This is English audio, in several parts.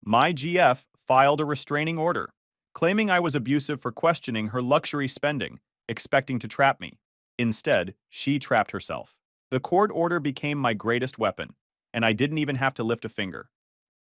My GF filed a restraining order, claiming I was abusive for questioning her luxury spending, expecting to trap me. Instead, she trapped herself. The court order became my greatest weapon, and I didn't even have to lift a finger.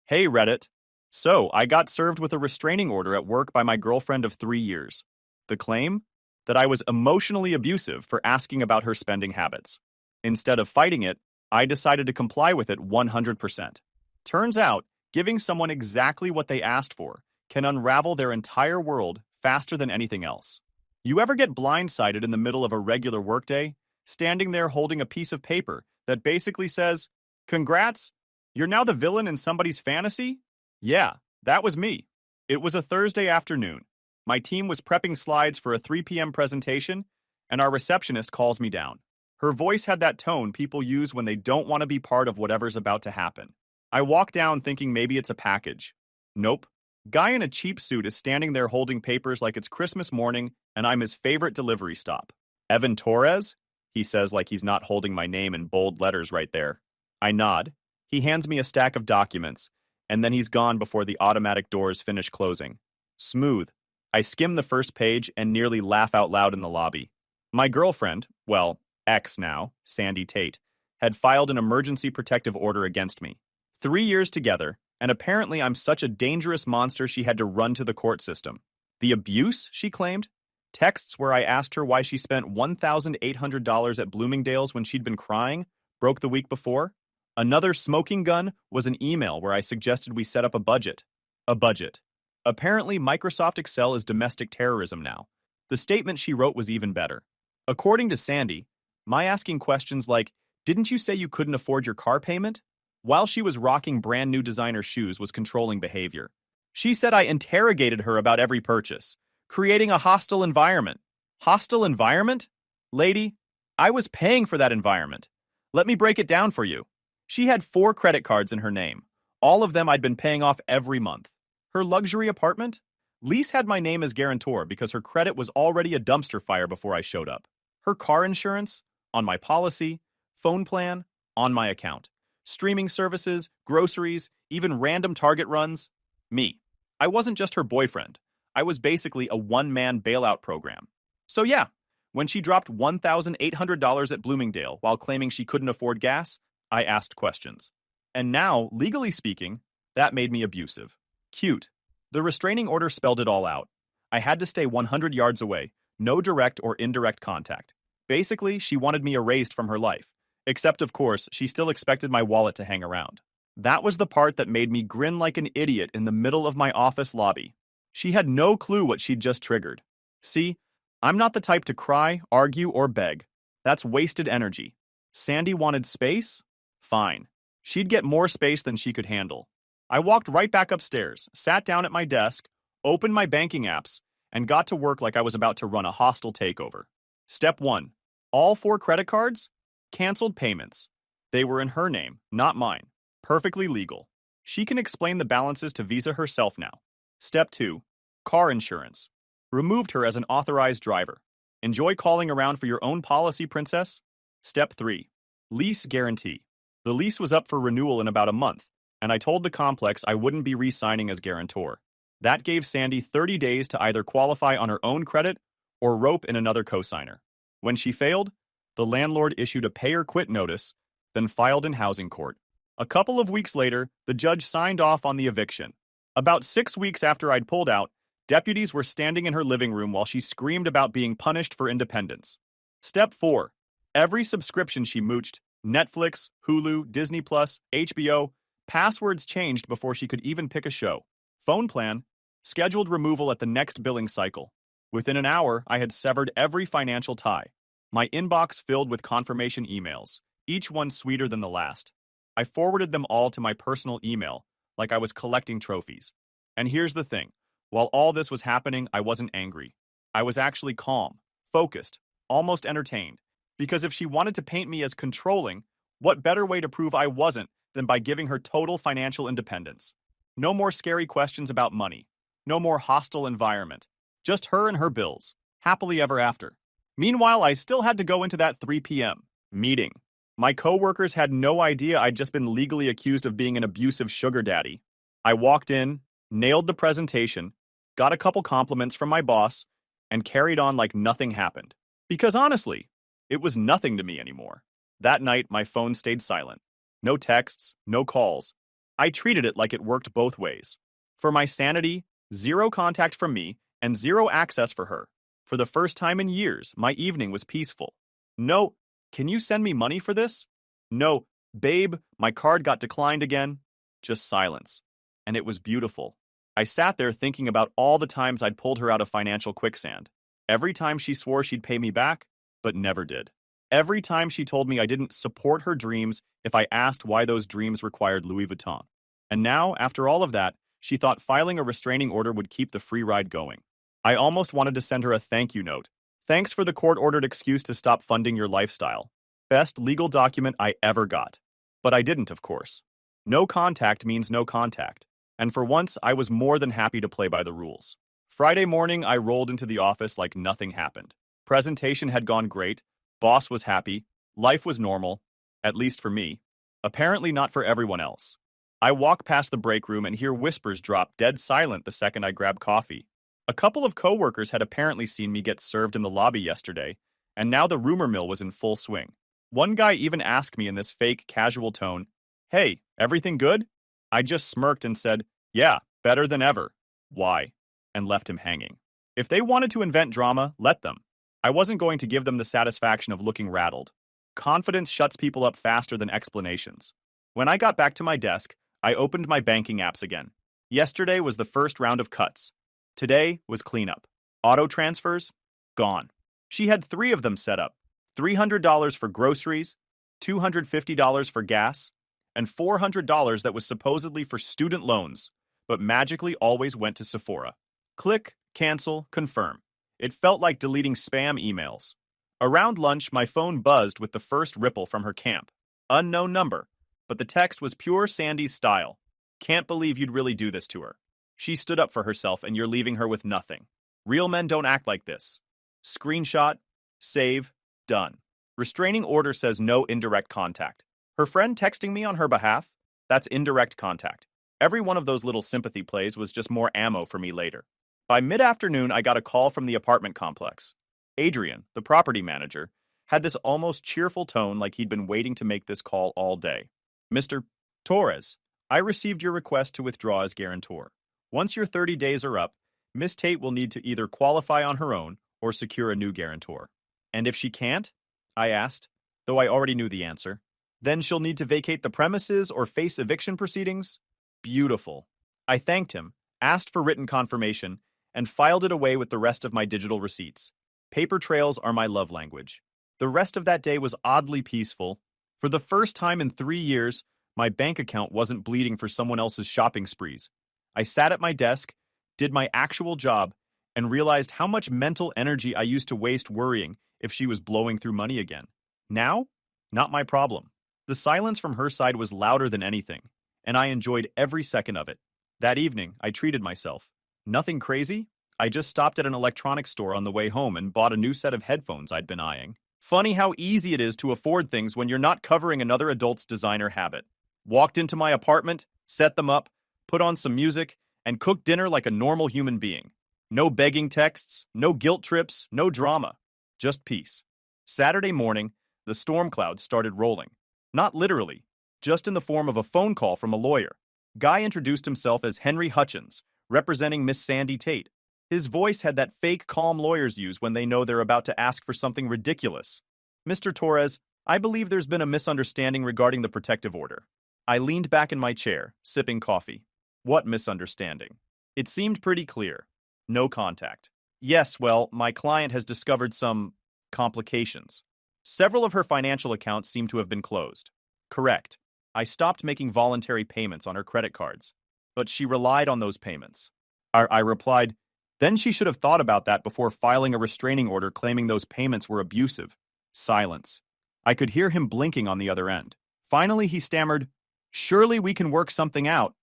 Hey, Reddit. So, I got served with a restraining order at work by my girlfriend of 3 years. The claim? That I was emotionally abusive for asking about her spending habits. Instead of fighting it, I decided to comply with it 100%. Turns out, giving someone exactly what they asked for can unravel their entire world faster than anything else. You ever get blindsided in the middle of a regular workday, standing there holding a piece of paper that basically says, "Congrats, you're now the villain in somebody's fantasy?" Yeah, that was me. It was a Thursday afternoon. My team was prepping slides for a 3 p.m. presentation, and our receptionist calls me down. Her voice had that tone people use when they don't want to be part of whatever's about to happen. I walk down thinking maybe it's a package. Nope. Guy in a cheap suit is standing there holding papers like it's Christmas morning, and I'm his favorite delivery stop. Evan Torres? He says like he's not holding my name in bold letters right there. I nod. He hands me a stack of documents, and then he's gone before the automatic doors finish closing. Smooth. I skim the first page and nearly laugh out loud in the lobby. My girlfriend, well, ex now, Sandy Tate, had filed an emergency protective order against me. 3 years together, and apparently I'm such a dangerous monster she had to run to the court system. The abuse, she claimed? Texts where I asked her why she spent $1,800 at Bloomingdale's when she'd been crying broke the week before. Another smoking gun was an email where I suggested we set up a budget. A budget. Apparently, Microsoft Excel is domestic terrorism now. The statement she wrote was even better. According to Sandy, my asking questions like, "Didn't you say you couldn't afford your car payment?" while she was rocking brand new designer shoes was controlling behavior. She said I interrogated her about every purchase, creating a hostile environment. Hostile environment? Lady, I was paying for that environment. Let me break it down for you. She had 4 credit cards in her name. All of them I'd been paying off every month. Her luxury apartment? Lease had my name as guarantor because her credit was already a dumpster fire before I showed up. Her car insurance? On my policy. Phone plan? On my account. Streaming services, groceries, even random Target runs? Me. I wasn't just her boyfriend. I was basically a one-man bailout program. So yeah, when she dropped $1,800 at Bloomingdale while claiming she couldn't afford gas, I asked questions. And now, legally speaking, that made me abusive. Cute. The restraining order spelled it all out. I had to stay 100 yards away, no direct or indirect contact. Basically, she wanted me erased from her life. Except, of course, she still expected my wallet to hang around. That was the part that made me grin like an idiot in the middle of my office lobby. She had no clue what she'd just triggered. See, I'm not the type to cry, argue, or beg. That's wasted energy. Sandy wanted space? Fine. She'd get more space than she could handle. I walked right back upstairs, sat down at my desk, opened my banking apps, and got to work like I was about to run a hostile takeover. Step 1. All 4 credit cards? Canceled payments. They were in her name, not mine. Perfectly legal. She can explain the balances to Visa herself now. Step 2. Car insurance. Removed her as an authorized driver. Enjoy calling around for your own policy, princess? Step 3. Lease guarantee. The lease was up for renewal in about a month, and I told the complex I wouldn't be re-signing as guarantor. That gave Sandy 30 days to either qualify on her own credit or rope in another cosigner. When she failed, the landlord issued a pay-or-quit notice, then filed in housing court. A couple of weeks later, the judge signed off on the eviction. About 6 weeks after I'd pulled out, deputies were standing in her living room while she screamed about being punished for independence. Step 4. Every subscription she mooched, Netflix, Hulu, Disney+, HBO, passwords changed before she could even pick a show. Phone plan, scheduled removal at the next billing cycle. Within an hour, I had severed every financial tie. My inbox filled with confirmation emails, each one sweeter than the last. I forwarded them all to my personal email, like I was collecting trophies. And here's the thing. While all this was happening, I wasn't angry. I was actually calm, focused, almost entertained. Because if she wanted to paint me as controlling, what better way to prove I wasn't than by giving her total financial independence? No more scary questions about money. No more hostile environment. Just her and her bills. Happily ever after. Meanwhile, I still had to go into that 3 p.m. meeting. My coworkers had no idea I'd just been legally accused of being an abusive sugar daddy. I walked in, nailed the presentation, got a couple compliments from my boss, and carried on like nothing happened. Because honestly, it was nothing to me anymore. That night, my phone stayed silent. No texts, no calls. I treated it like it worked both ways. For my sanity, zero contact from me, and zero access for her. For the first time in years, my evening was peaceful. No, can you send me money for this? No, babe, my card got declined again. Just silence. And it was beautiful. I sat there thinking about all the times I'd pulled her out of financial quicksand. Every time she swore she'd pay me back, but never did. Every time she told me I didn't support her dreams if I asked why those dreams required Louis Vuitton. And now, after all of that, she thought filing a restraining order would keep the free ride going. I almost wanted to send her a thank you note. Thanks for the court-ordered excuse to stop funding your lifestyle. Best legal document I ever got. But I didn't, of course. No contact means no contact. And for once, I was more than happy to play by the rules. Friday morning, I rolled into the office like nothing happened. Presentation had gone great. Boss was happy. Life was normal. At least for me. Apparently not for everyone else. I walk past the break room and hear whispers drop dead silent the second I grab coffee. A couple of coworkers had apparently seen me get served in the lobby yesterday, and now the rumor mill was in full swing. One guy even asked me in this fake, casual tone, "Hey, everything good?" I just smirked and said, "Yeah, better than ever." "Why?" And left him hanging. If they wanted to invent drama, let them. I wasn't going to give them the satisfaction of looking rattled. Confidence shuts people up faster than explanations. When I got back to my desk, I opened my banking apps again. Yesterday was the first round of cuts. Today was cleanup. Auto transfers? Gone. She had 3 of them set up. $300 for groceries, $250 for gas, and $400 that was supposedly for student loans, but magically always went to Sephora. Click, cancel, confirm. It felt like deleting spam emails. Around lunch, my phone buzzed with the first ripple from her camp. Unknown number, but the text was pure Sandy's style. "Can't believe you'd really do this to her. She stood up for herself and you're leaving her with nothing. Real men don't act like this." Screenshot, save, done. Restraining order says no indirect contact. Her friend texting me on her behalf? That's indirect contact. Every one of those little sympathy plays was just more ammo for me later. By mid-afternoon, I got a call from the apartment complex. Adrian, the property manager, had this almost cheerful tone like he'd been waiting to make this call all day. "Mr. Torres, I received your request to withdraw as guarantor. Once your 30 days are up, Miss Tate will need to either qualify on her own or secure a new guarantor." "And if she can't?" I asked, though I already knew the answer. "Then she'll need to vacate the premises or face eviction proceedings?" Beautiful. I thanked him, asked for written confirmation, and filed it away with the rest of my digital receipts. Paper trails are my love language. The rest of that day was oddly peaceful. For the first time in 3 years, my bank account wasn't bleeding for someone else's shopping sprees. I sat at my desk, did my actual job, and realized how much mental energy I used to waste worrying if she was blowing through money again. Now, not my problem. The silence from her side was louder than anything, and I enjoyed every second of it. That evening, I treated myself. Nothing crazy. I just stopped at an electronics store on the way home and bought a new set of headphones I'd been eyeing. Funny how easy it is to afford things when you're not covering another adult's designer habit. Walked into my apartment, set them up, put on some music, and cooked dinner like a normal human being. No begging texts, no guilt trips, no drama. Just peace. Saturday morning, the storm clouds started rolling. Not literally, just in the form of a phone call from a lawyer. Guy introduced himself as Henry Hutchins, representing Miss Sandy Tate. His voice had that fake calm lawyers use when they know they're about to ask for something ridiculous. "Mr. Torres, I believe there's been a misunderstanding regarding the protective order." I leaned back in my chair, sipping coffee. What misunderstanding? It seemed pretty clear. No contact. Yes, well, my client has discovered some complications. Several of her financial accounts seem to have been closed. Correct. I stopped making voluntary payments on her credit cards. But she relied on those payments. I replied, "Then she should have thought about that before filing a restraining order claiming those payments were abusive." Silence. I could hear him blinking on the other end. Finally, he stammered, "Surely we can work something out."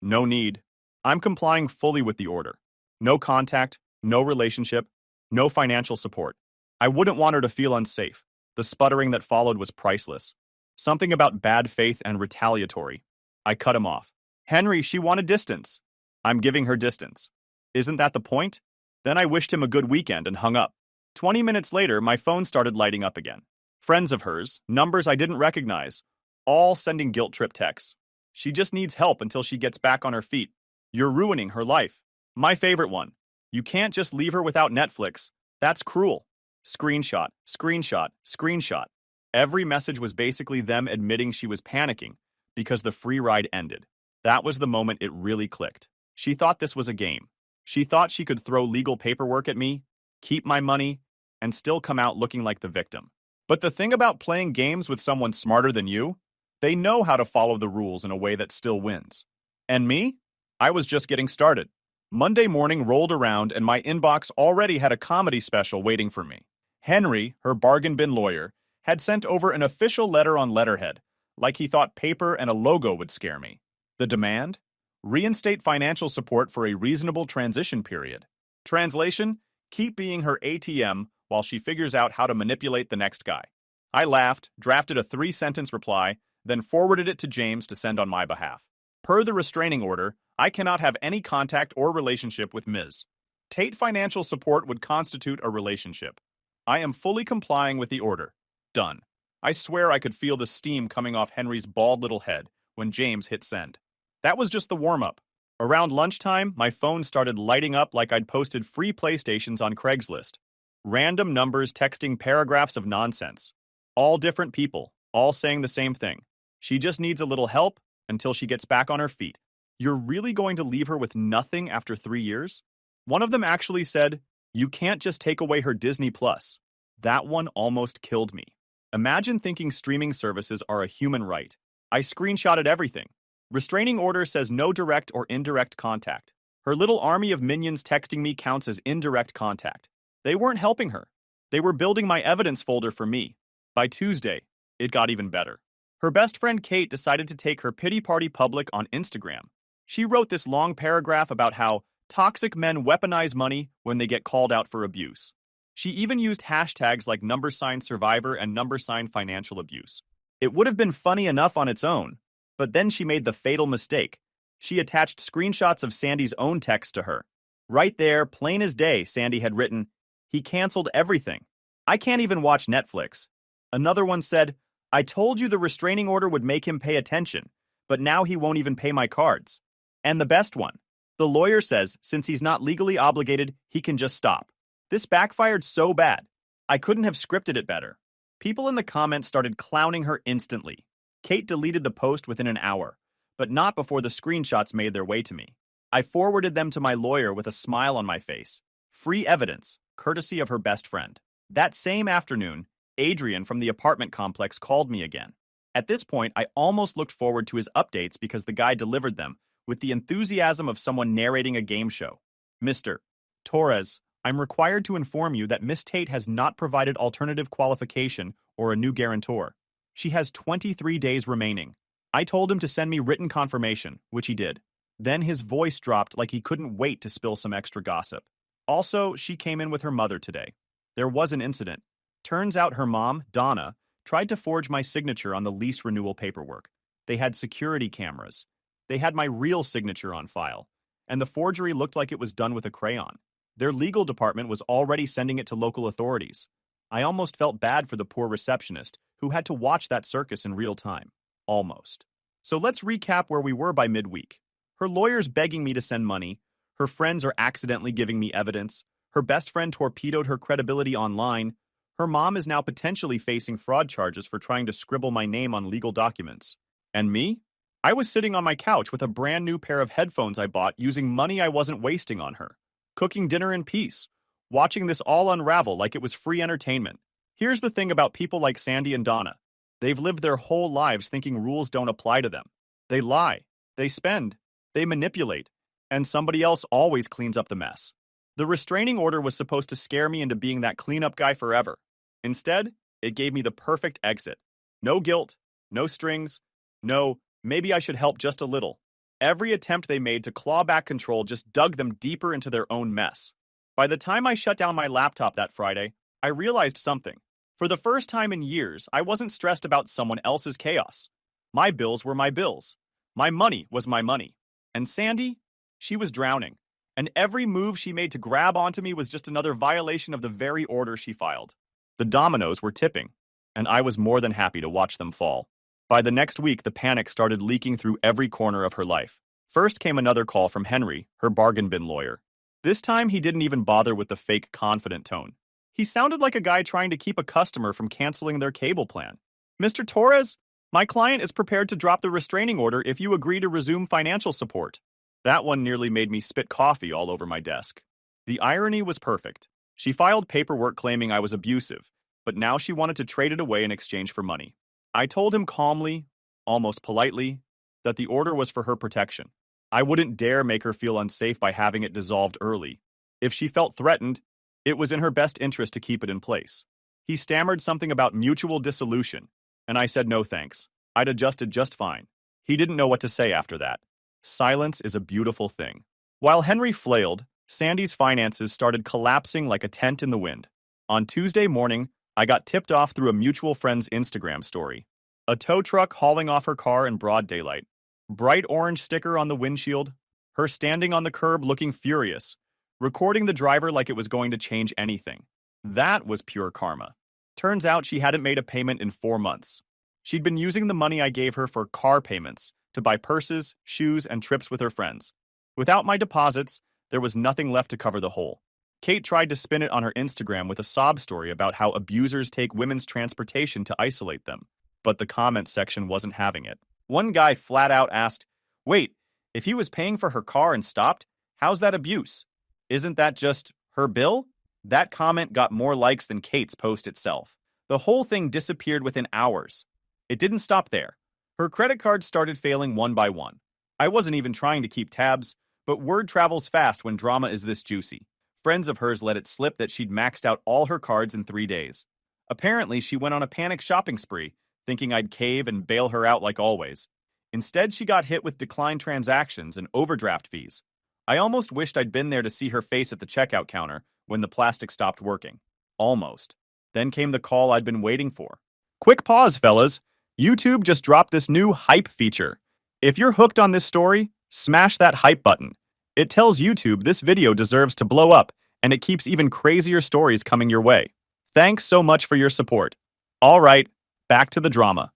No need. I'm complying fully with the order. No contact, no relationship, no financial support. I wouldn't want her to feel unsafe. The sputtering that followed was priceless. Something about bad faith and retaliatory. I cut him off. Henry, she wanted distance. I'm giving her distance. Isn't that the point? Then I wished him a good weekend and hung up. 20 minutes later, my phone started lighting up again. Friends of hers, numbers I didn't recognize, all sending guilt trip texts. She just needs help until she gets back on her feet. You're ruining her life. My favorite one. You can't just leave her without Netflix. That's cruel. Screenshot, screenshot, screenshot. Every message was basically them admitting she was panicking because the free ride ended. That was the moment it really clicked. She thought this was a game. She thought she could throw legal paperwork at me, keep my money, and still come out looking like the victim. But the thing about playing games with someone smarter than you, they know how to follow the rules in a way that still wins. And me? I was just getting started. Monday morning rolled around and my inbox already had a comedy special waiting for me. Henry, her bargain bin lawyer, had sent over an official letter on letterhead, like he thought paper and a logo would scare me. The demand? Reinstate financial support for a reasonable transition period. Translation? Keep being her ATM while she figures out how to manipulate the next guy. I laughed, drafted a 3-sentence reply, then forwarded it to James to send on my behalf. Per the restraining order, I cannot have any contact or relationship with Ms. Tate. Financial support would constitute a relationship. I am fully complying with the order. Done. I swear I could feel the steam coming off Henry's bald little head when James hit send. That was just the warm-up. Around lunchtime, my phone started lighting up like I'd posted free PlayStations on Craigslist. Random numbers texting paragraphs of nonsense. All different people, all saying the same thing. She just needs a little help until she gets back on her feet. You're really going to leave her with nothing after 3 years? One of them actually said, you can't just take away her Disney Plus. That one almost killed me. Imagine thinking streaming services are a human right. I screenshotted everything. Restraining order says no direct or indirect contact. Her little army of minions texting me counts as indirect contact. They weren't helping her. They were building my evidence folder for me. By Tuesday, it got even better. Her best friend Kate decided to take her pity party public on Instagram. She wrote this long paragraph about how toxic men weaponize money when they get called out for abuse. She even used hashtags like #survivor and #financial abuse. It would have been funny enough on its own, but then she made the fatal mistake. She attached screenshots of Sandy's own text to her. Right there, plain as day, Sandy had written, he canceled everything. I can't even watch Netflix. Another one said, I told you the restraining order would make him pay attention, but now he won't even pay my cards. And the best one, the lawyer says since he's not legally obligated, he can just stop. This backfired so bad. I couldn't have scripted it better. People in the comments started clowning her instantly. Kate deleted the post within an hour, but not before the screenshots made their way to me. I forwarded them to my lawyer with a smile on my face. Free evidence, courtesy of her best friend. That same afternoon, Adrian from the apartment complex called me again. At this point, I almost looked forward to his updates because the guy delivered them with the enthusiasm of someone narrating a game show. Mr. Torres, I'm required to inform you that Miss Tate has not provided alternative qualification or a new guarantor. She has 23 days remaining. I told him to send me written confirmation, which he did. Then his voice dropped like he couldn't wait to spill some extra gossip. Also, she came in with her mother today. There was an incident. Turns out her mom, Donna, tried to forge my signature on the lease renewal paperwork. They had security cameras. They had my real signature on file. And the forgery looked like it was done with a crayon. Their legal department was already sending it to local authorities. I almost felt bad for the poor receptionist who had to watch that circus in real time. Almost. So let's recap where we were by midweek. Her lawyer's begging me to send money. Her friends are accidentally giving me evidence. Her best friend torpedoed her credibility online. Her mom is now potentially facing fraud charges for trying to scribble my name on legal documents. And me? I was sitting on my couch with a brand new pair of headphones I bought using money I wasn't wasting on her. Cooking dinner in peace. Watching this all unravel like it was free entertainment. Here's the thing about people like Sandy and Donna. They've lived their whole lives thinking rules don't apply to them. They lie. They spend. They manipulate. And somebody else always cleans up the mess. The restraining order was supposed to scare me into being that cleanup guy forever. Instead, it gave me the perfect exit. No guilt, no strings, no, maybe I should help just a little. Every attempt they made to claw back control just dug them deeper into their own mess. By the time I shut down my laptop that Friday, I realized something. For the first time in years, I wasn't stressed about someone else's chaos. My bills were my bills. My money was my money. And Sandy? She was drowning. And every move she made to grab onto me was just another violation of the very order she filed. The dominoes were tipping, and I was more than happy to watch them fall. By the next week, the panic started leaking through every corner of her life. First came another call from Henry, her bargain bin lawyer. This time, he didn't even bother with the fake confident tone. He sounded like a guy trying to keep a customer from canceling their cable plan. Mr. Torres, my client is prepared to drop the restraining order if you agree to resume financial support. That one nearly made me spit coffee all over my desk. The irony was perfect. She filed paperwork claiming I was abusive, but now she wanted to trade it away in exchange for money. I told him calmly, almost politely, that the order was for her protection. I wouldn't dare make her feel unsafe by having it dissolved early. If she felt threatened, it was in her best interest to keep it in place. He stammered something about mutual dissolution, and I said no thanks. I'd adjusted just fine. He didn't know what to say after that. Silence is a beautiful thing. While Henry flailed, Sandy's finances started collapsing like a tent in the wind. On Tuesday morning, I got tipped off through a mutual friend's Instagram story. A tow truck hauling off her car in broad daylight. Bright orange sticker on the windshield. Her standing on the curb looking furious, recording the driver like it was going to change anything. That was pure karma. Turns out she hadn't made a payment in 4 months. She'd been using the money I gave her for car payments to buy purses, shoes, and trips with her friends. Without my deposits, there was nothing left to cover the hole. Kate tried to spin it on her Instagram with a sob story about how abusers take women's transportation to isolate them, but the comments section wasn't having it. One guy flat out asked, "Wait, if he was paying for her car and stopped, how's that abuse? Isn't that just her bill?" That comment got more likes than Kate's post itself. The whole thing disappeared within hours. It didn't stop there. Her credit cards started failing one by one. I wasn't even trying to keep tabs, but word travels fast when drama is this juicy. Friends of hers let it slip that she'd maxed out all her cards in 3 days. Apparently, she went on a panic shopping spree, thinking I'd cave and bail her out like always. Instead, she got hit with declined transactions and overdraft fees. I almost wished I'd been there to see her face at the checkout counter when the plastic stopped working. Almost. Then came the call I'd been waiting for. Quick pause, fellas. YouTube just dropped this new hype feature. If you're hooked on this story, smash that hype button. It tells YouTube this video deserves to blow up, and it keeps even crazier stories coming your way. Thanks so much for your support. All right, back to the drama.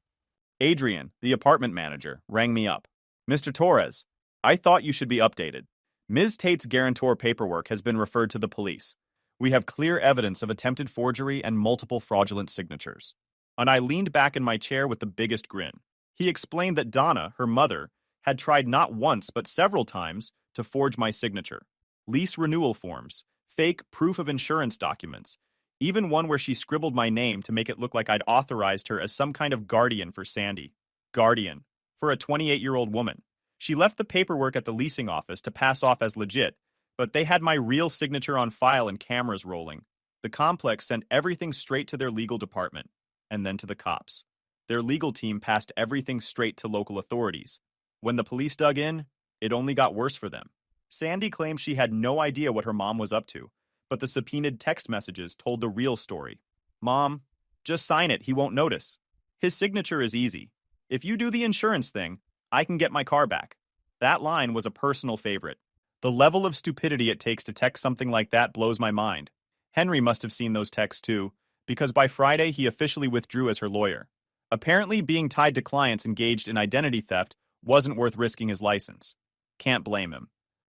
Adrian, the apartment manager, rang me up. "Mr. Torres, I thought you should be updated. Ms. Tate's guarantor paperwork has been referred to the police. We have clear evidence of attempted forgery and multiple fraudulent signatures." And I leaned back in my chair with the biggest grin. He explained that Donna, her mother, had tried not once but several times to forge my signature. Lease renewal forms, fake proof of insurance documents, even one where she scribbled my name to make it look like I'd authorized her as some kind of guardian for Sandy. Guardian. For a 28-year-old woman. She left the paperwork at the leasing office to pass off as legit, but they had my real signature on file and cameras rolling. The complex sent everything straight to their legal department, and then to the cops. Their legal team passed everything straight to local authorities. When the police dug in, it only got worse for them. Sandy claimed she had no idea what her mom was up to, but the subpoenaed text messages told the real story. "Mom, just sign it, he won't notice. His signature is easy. If you do the insurance thing, I can get my car back." That line was a personal favorite. The level of stupidity it takes to text something like that blows my mind. Henry must have seen those texts too, because by Friday he officially withdrew as her lawyer. Apparently, being tied to clients engaged in identity theft wasn't worth risking his license. Can't blame him.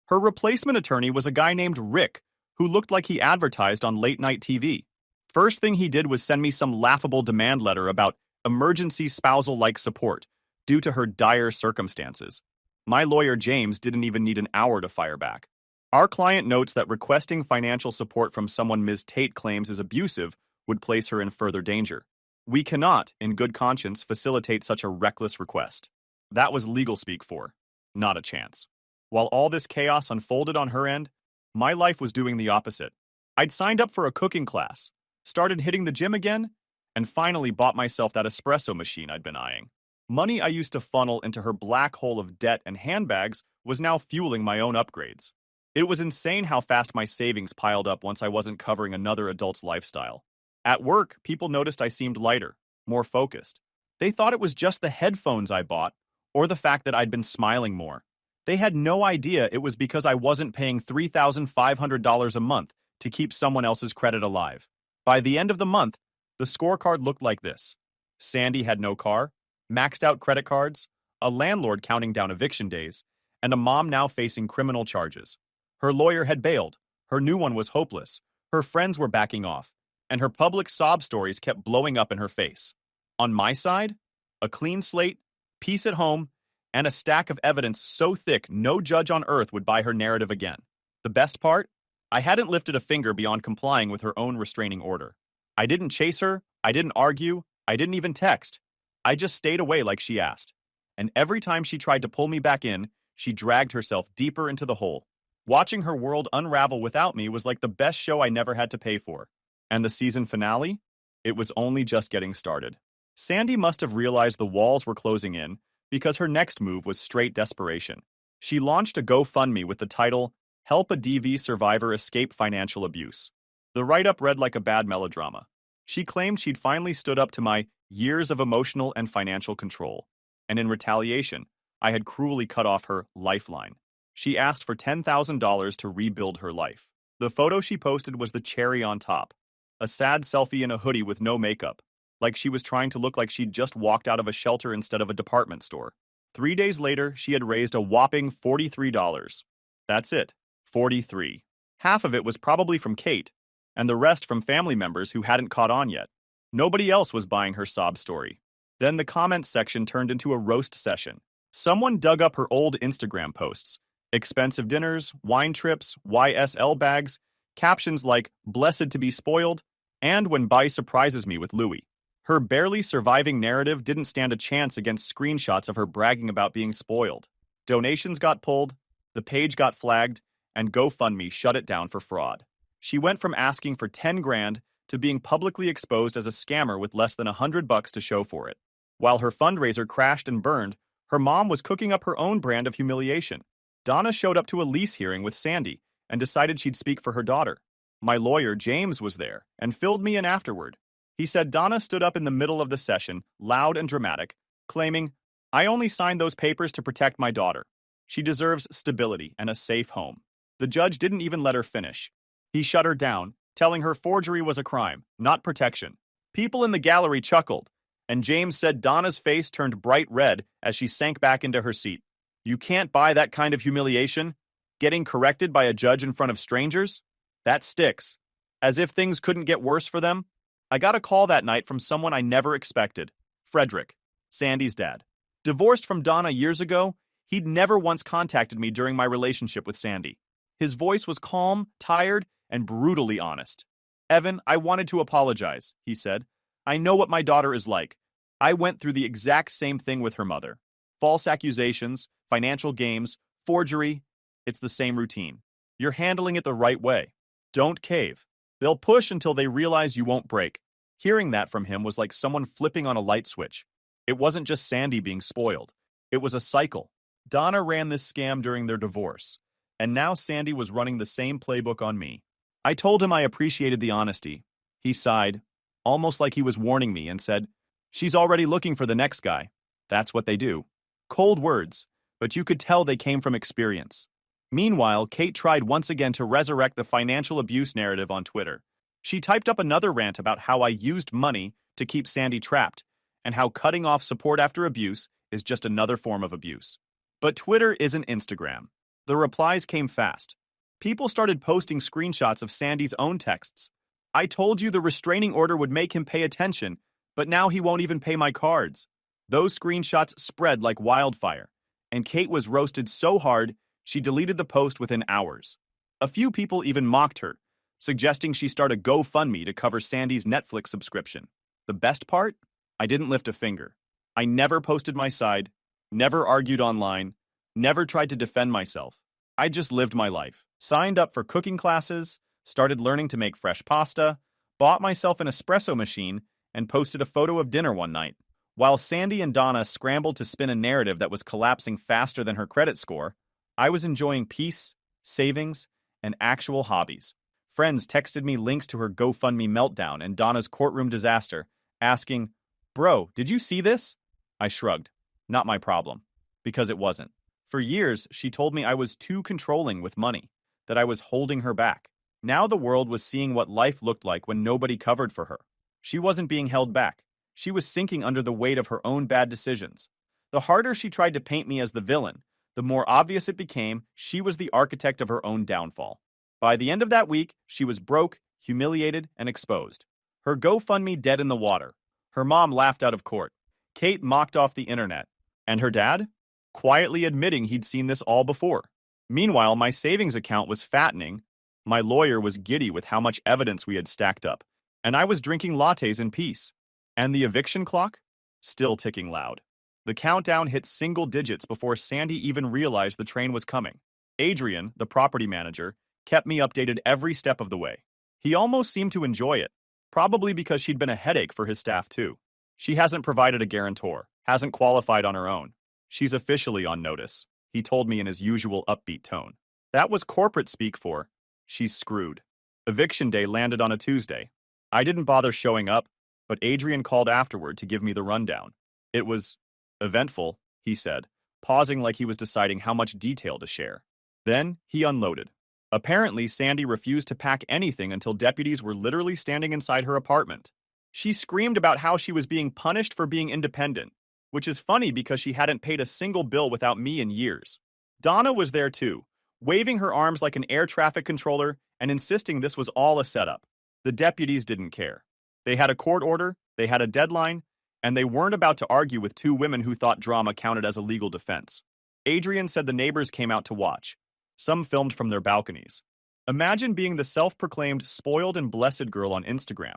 Her replacement attorney was a guy named Rick, who looked like he advertised on late-night TV. First thing he did was send me some laughable demand letter about emergency spousal-like support due to her dire circumstances. My lawyer James didn't even need an hour to fire back. Our client notes that requesting financial support from someone Ms. Tate claims is abusive would place her in further danger. We cannot, in good conscience, facilitate such a reckless request. That was legal speak for not a chance. While all this chaos unfolded on her end, my life was doing the opposite. I'd signed up for a cooking class, started hitting the gym again, and finally bought myself that espresso machine I'd been eyeing. Money I used to funnel into her black hole of debt and handbags was now fueling my own upgrades. It was insane how fast my savings piled up once I wasn't covering another adult's lifestyle. At work, people noticed I seemed lighter, more focused. They thought it was just the headphones I bought, or the fact that I'd been smiling more. They had no idea it was because I wasn't paying $3,500 a month to keep someone else's credit alive. By the end of the month, the scorecard looked like this. Sandy had no car, maxed out credit cards, a landlord counting down eviction days, and a mom now facing criminal charges. Her lawyer had bailed, her new one was hopeless, her friends were backing off, and her public sob stories kept blowing up in her face. On my side, a clean slate, peace at home, and a stack of evidence so thick no judge on earth would buy her narrative again. The best part? I hadn't lifted a finger beyond complying with her own restraining order. I didn't chase her, I didn't argue, I didn't even text. I just stayed away like she asked. And every time she tried to pull me back in, she dragged herself deeper into the hole. Watching her world unravel without me was like the best show I never had to pay for. And the season finale? It was only just getting started. Sandy must have realized the walls were closing in because her next move was straight desperation. She launched a GoFundMe with the title, "Help a DV Survivor Escape Financial Abuse." The write-up read like a bad melodrama. She claimed she'd finally stood up to my years of emotional and financial control. And in retaliation, I had cruelly cut off her lifeline. She asked for $10,000 to rebuild her life. The photo she posted was the cherry on top. A sad selfie in a hoodie with no makeup, like she was trying to look like she'd just walked out of a shelter instead of a department store. 3 days later, she had raised a whopping $43. That's it, 43. Half of it was probably from Kate, and the rest from family members who hadn't caught on yet. Nobody else was buying her sob story. Then the comments section turned into a roast session. Someone dug up her old Instagram posts. Expensive dinners, wine trips, YSL bags, captions like, "Blessed to be spoiled," and "When Bai surprises me with Louis." Her barely surviving narrative didn't stand a chance against screenshots of her bragging about being spoiled. Donations got pulled, the page got flagged, and GoFundMe shut it down for fraud. She went from asking for 10 grand to being publicly exposed as a scammer with less than $100 to show for it. While her fundraiser crashed and burned, her mom was cooking up her own brand of humiliation. Donna showed up to a lease hearing with Sandy and decided she'd speak for her daughter. My lawyer, James, was there and filled me in afterward. He said Donna stood up in the middle of the session, loud and dramatic, claiming, "I only signed those papers to protect my daughter. She deserves stability and a safe home." The judge didn't even let her finish. He shut her down, telling her forgery was a crime, not protection. People in the gallery chuckled, and James said Donna's face turned bright red as she sank back into her seat. You can't buy that kind of humiliation? Getting corrected by a judge in front of strangers? That sticks. As if things couldn't get worse for them. I got a call that night from someone I never expected. Frederick, Sandy's dad. Divorced from Donna years ago, he'd never once contacted me during my relationship with Sandy. His voice was calm, tired, and brutally honest. "Evan, I wanted to apologize," he said. "I know what my daughter is like. I went through the exact same thing with her mother. False accusations, financial games, forgery. It's the same routine. You're handling it the right way. Don't cave. They'll push until they realize you won't break." Hearing that from him was like someone flipping on a light switch. It wasn't just Sandy being spoiled. It was a cycle. Donna ran this scam during their divorce, and now Sandy was running the same playbook on me. I told him I appreciated the honesty. He sighed, almost like he was warning me, and said, "She's already looking for the next guy." That's what they do. Cold words, but you could tell they came from experience. Meanwhile, Kate tried once again to resurrect the financial abuse narrative on Twitter. She typed up another rant about how I used money to keep Sandy trapped, and how cutting off support after abuse is just another form of abuse. But Twitter isn't Instagram. The replies came fast. People started posting screenshots of Sandy's own texts. "I told you the restraining order would make him pay attention, but now he won't even pay my cards." Those screenshots spread like wildfire, and Kate was roasted so hard she deleted the post within hours. A few people even mocked her, suggesting she start a GoFundMe to cover Sandy's Netflix subscription. The best part? I didn't lift a finger. I never posted my side, never argued online, never tried to defend myself. I just lived my life. Signed up for cooking classes, started learning to make fresh pasta, bought myself an espresso machine, and posted a photo of dinner one night. While Sandy and Donna scrambled to spin a narrative that was collapsing faster than her credit score, I was enjoying peace, savings, and actual hobbies. Friends texted me links to her GoFundMe meltdown and Donna's courtroom disaster, asking, "Bro, did you see this?" I shrugged. Not my problem. because it wasn't. For years, she told me I was too controlling with money, that I was holding her back. Now the world was seeing what life looked like when nobody covered for her. She wasn't being held back. She was sinking under the weight of her own bad decisions. The harder she tried to paint me as the villain, the more obvious it became she was the architect of her own downfall. By the end of that week, she was broke, humiliated, and exposed. Her GoFundMe dead in the water. Her mom laughed out of court. Kate mocked off the internet. And her dad? Quietly admitting he'd seen this all before. Meanwhile, my savings account was fattening. My lawyer was giddy with how much evidence we had stacked up. And I was drinking lattes in peace. And the eviction clock? Still ticking loud. The countdown hit single digits before Sandy even realized the train was coming. Adrian, the property manager, kept me updated every step of the way. He almost seemed to enjoy it, probably because she'd been a headache for his staff too. She hasn't provided a guarantor, hasn't qualified on her own. She's officially on notice, he told me in his usual upbeat tone. That was corporate speak for, she's screwed. Eviction day landed on a Tuesday. I didn't bother showing up, but Adrian called afterward to give me the rundown. It was eventful, he said, pausing like he was deciding how much detail to share. Then he unloaded. Apparently, Sandy refused to pack anything until deputies were literally standing inside her apartment. She screamed about how she was being punished for being independent, which is funny because she hadn't paid a single bill without me in years. Donna was there too, waving her arms like an air traffic controller and insisting this was all a setup. The deputies didn't care. They had a court order, they had a deadline, and they weren't about to argue with two women who thought drama counted as a legal defense. Adrian said the neighbors came out to watch. Some filmed from their balconies. Imagine being the self-proclaimed spoiled and blessed girl on Instagram,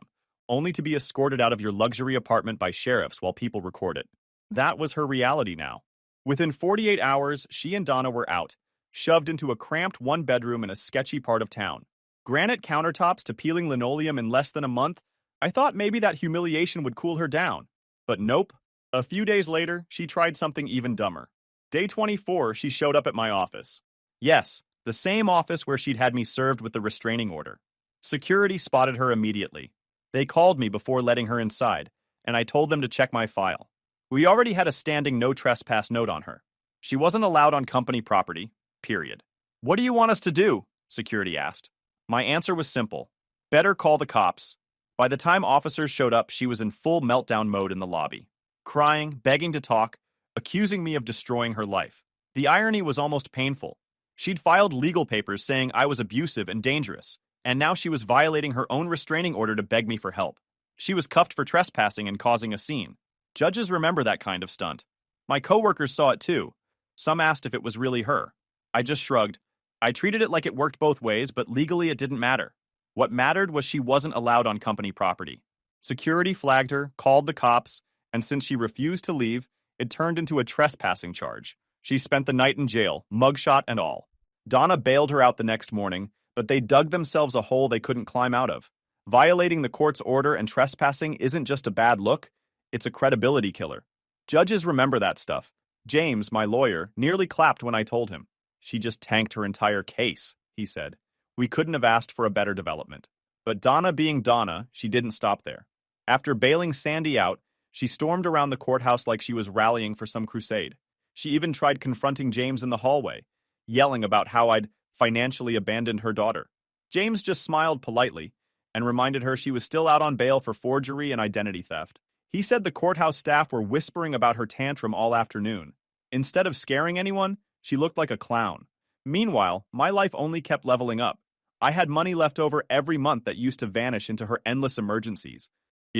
only to be escorted out of your luxury apartment by sheriffs while people record it. That was her reality now. Within 48 hours, she and Donna were out, shoved into a cramped one-bedroom in a sketchy part of town. Granite countertops to peeling linoleum in less than a month. I thought maybe that humiliation would cool her down. But nope. A few days later, she tried something even dumber. Day 24, she showed up at my office. Yes, the same office where she'd had me served with the restraining order. Security spotted her immediately. They called me before letting her inside, and I told them to check my file. We already had a standing no trespass note on her. She wasn't allowed on company property, period. What do you want us to do? Security asked. My answer was simple. Better call the cops. By the time officers showed up, she was in full meltdown mode in the lobby, crying, begging to talk, accusing me of destroying her life. The irony was almost painful. She'd filed legal papers saying I was abusive and dangerous, and now she was violating her own restraining order to beg me for help. She was cuffed for trespassing and causing a scene. Judges remember that kind of stunt. My coworkers saw it too. Some asked if it was really her. I just shrugged. I treated it like it worked both ways, but legally it didn't matter. What mattered was she wasn't allowed on company property. Security flagged her, called the cops, and since she refused to leave, it turned into a trespassing charge. She spent the night in jail, mugshot and all. Donna bailed her out the next morning, but they dug themselves a hole they couldn't climb out of. Violating the court's order and trespassing isn't just a bad look, it's a credibility killer. Judges remember that stuff. James, my lawyer, nearly clapped when I told him. She just tanked her entire case, he said. We couldn't have asked for a better development. But Donna being Donna, she didn't stop there. After bailing Sandy out, she stormed around the courthouse like she was rallying for some crusade. She even tried confronting James in the hallway, yelling about how I'd financially abandoned her daughter. James just smiled politely and reminded her she was still out on bail for forgery and identity theft. He said the courthouse staff were whispering about her tantrum all afternoon. Instead of scaring anyone, she looked like a clown. Meanwhile, my life only kept leveling up. I had money left over every month that used to vanish into her endless emergencies.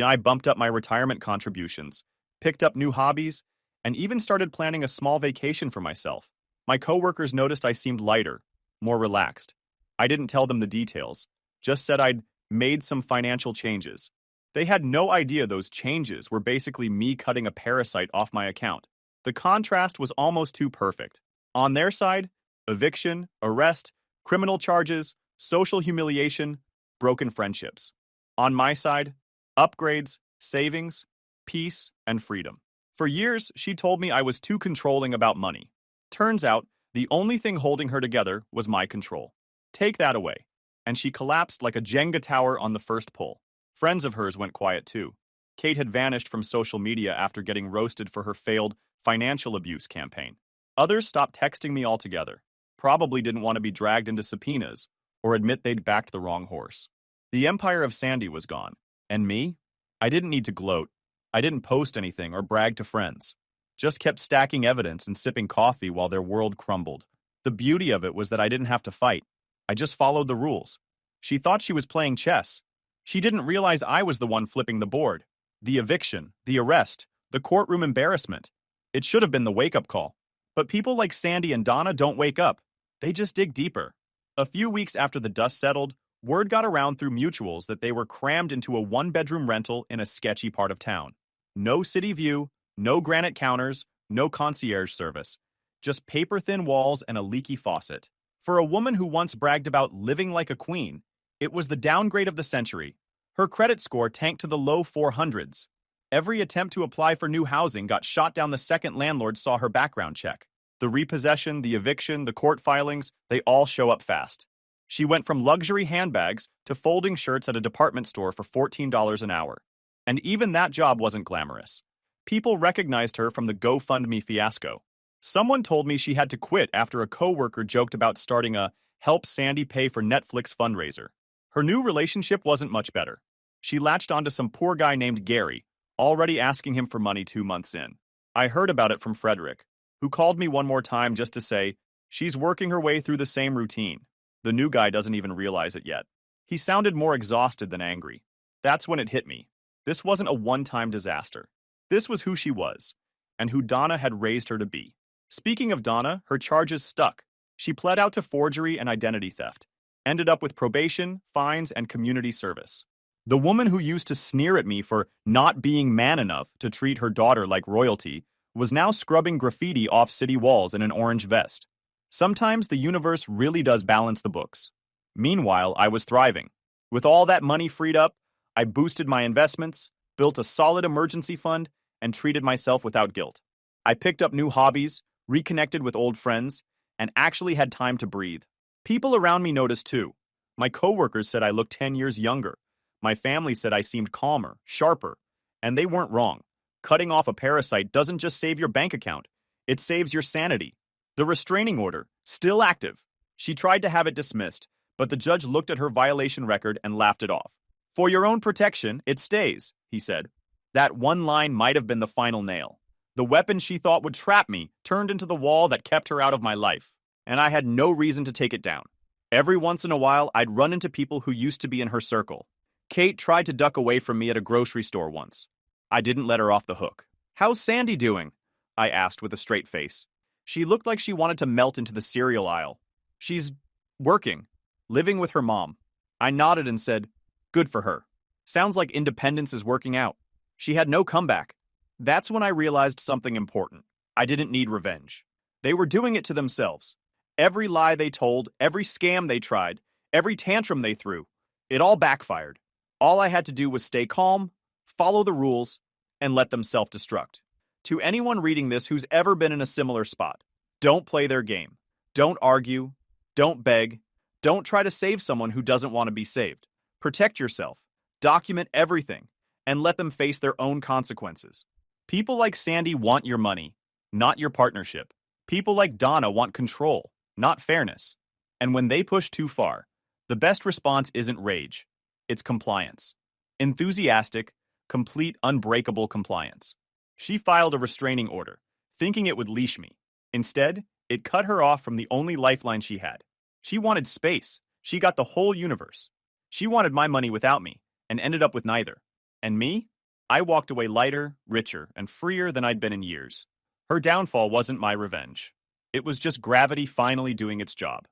I bumped up my retirement contributions, picked up new hobbies, and even started planning a small vacation for myself. My coworkers noticed I seemed lighter, more relaxed. I didn't tell them the details, just said I'd made some financial changes. They had no idea those changes were basically me cutting a parasite off my account. The contrast was almost too perfect. On their side, eviction, arrest, criminal charges, social humiliation, broken friendships. On my side, upgrades, savings, peace, and freedom. For years, she told me I was too controlling about money. Turns out, the only thing holding her together was my control. Take that away. And she collapsed like a Jenga tower on the first pull. Friends of hers went quiet too. Kate had vanished from social media after getting roasted for her failed financial abuse campaign. Others stopped texting me altogether. Probably didn't want to be dragged into subpoenas or admit they'd backed the wrong horse. The empire of Sandy was gone. And me? I didn't need to gloat. I didn't post anything or brag to friends. Just kept stacking evidence and sipping coffee while their world crumbled. The beauty of it was that I didn't have to fight. I just followed the rules. She thought she was playing chess. She didn't realize I was the one flipping the board. The eviction, the arrest, the courtroom embarrassment. It should have been the wake-up call. But people like Sandy and Donna don't wake up. They just dig deeper. A few weeks after the dust settled, word got around through mutuals that they were crammed into a one-bedroom rental in a sketchy part of town. No city view, no granite counters, no concierge service. Just paper-thin walls and a leaky faucet. For a woman who once bragged about living like a queen, it was the downgrade of the century. Her credit score tanked to the low 400s. Every attempt to apply for new housing got shot down the second landlord saw her background check. The repossession, the eviction, the court filings, they all show up fast. She went from luxury handbags to folding shirts at a department store for $14 an hour. And even that job wasn't glamorous. People recognized her from the GoFundMe fiasco. Someone told me she had to quit after a coworker joked about starting a Help Sandy Pay for Netflix fundraiser. Her new relationship wasn't much better. She latched onto some poor guy named Gary, already asking him for money 2 months in. I heard about it from Frederick, who called me one more time just to say, she's working her way through the same routine. The new guy doesn't even realize it yet. He sounded more exhausted than angry. That's when it hit me. This wasn't a one-time disaster. This was who she was, and who Donna had raised her to be. Speaking of Donna, her charges stuck. She pled out to forgery and identity theft, ended up with probation, fines, and community service. The woman who used to sneer at me for not being man enough to treat her daughter like royalty was now scrubbing graffiti off city walls in an orange vest. Sometimes the universe really does balance the books. Meanwhile, I was thriving. With all that money freed up, I boosted my investments, built a solid emergency fund, and treated myself without guilt. I picked up new hobbies, reconnected with old friends, and actually had time to breathe. People around me noticed too. My coworkers said I looked 10 years younger. My family said I seemed calmer, sharper, and they weren't wrong. Cutting off a parasite doesn't just save your bank account, it saves your sanity. The restraining order, still active. She tried to have it dismissed, but the judge looked at her violation record and laughed it off. For your own protection, it stays, he said. That one line might have been the final nail. The weapon she thought would trap me turned into the wall that kept her out of my life, and I had no reason to take it down. Every once in a while, I'd run into people who used to be in her circle. Kate tried to duck away from me at a grocery store once. I didn't let her off the hook. "How's Sandy doing?" I asked with a straight face. She looked like she wanted to melt into the cereal aisle. "She's working, living with her mom." I nodded and said, "Good for her. Sounds like independence is working out." She had no comeback. That's when I realized something important. I didn't need revenge. They were doing it to themselves. Every lie they told, every scam they tried, every tantrum they threw, it all backfired. All I had to do was stay calm, follow the rules, and let them self-destruct. To anyone reading this who's ever been in a similar spot, don't play their game. Don't argue. Don't beg. Don't try to save someone who doesn't want to be saved. Protect yourself. Document everything, and let them face their own consequences. People like Sandy want your money, not your partnership. People like Donna want control, not fairness. And when they push too far, the best response isn't rage. It's compliance. Enthusiastic, complete, unbreakable compliance. She filed a restraining order, thinking it would leash me. Instead, it cut her off from the only lifeline she had. She wanted space. She got the whole universe. She wanted my money without me, and ended up with neither. And me? I walked away lighter, richer, and freer than I'd been in years. Her downfall wasn't my revenge. It was just gravity finally doing its job.